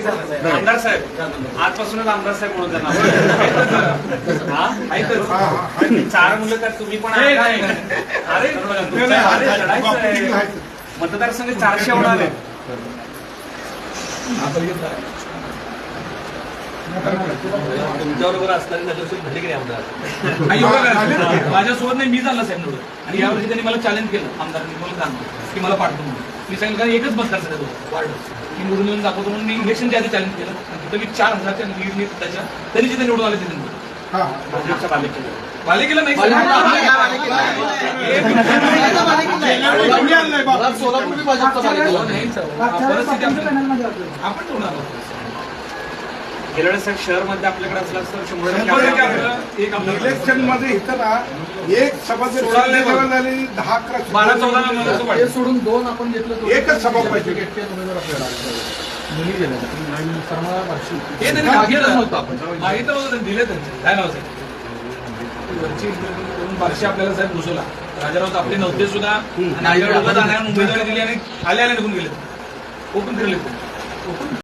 आमदार साहेब आजपासूनच आमदार साहेब म्हणून जाणार. चार मुलं तर तुम्ही पण मतदारसंघ 400 होणार आहे. तुमच्याबरोबर असणारे नगरसेवक झाले की नाही आमदार? माझ्यासोबत नाही, मी झाला साहेब निवडून. आणि यावर्षी त्यांनी मला चॅलेंज केलं आमदारांनी, मला सांगतो की मला पाठवतो म्हणून. मी सांगितलं कारण एकच मतदारसंघ वार्ड मी निवडून येऊन दाखवतो म्हणून मी इलेक्शनच्या आधी चॅलेंज केलं. तिथं मी 4000च्या लीडनी त्याच्या त्यांनी जिथे निवडून आले तिथे बालेकिल्ला नाही सोलापूर परिस्थिती आपण निवडणार. गिरड साहेब शहर मध्ये आपल्याकडे असला तर 100% इलेक्शन मध्ये इथं ना एक सभासद झाली 10-11 सोडून 2 आपण घेतलं. एकच सभा पाहिजे. मागितलं होतं दिले त्यांचे काय नाव साहेब वरची बारशे आपल्याला साहेब घुसवला. राजाराव आपले नव्हते सुद्धा आणि उमेदवारी दिली आणि आले निघून गेले. ओपन फिरले.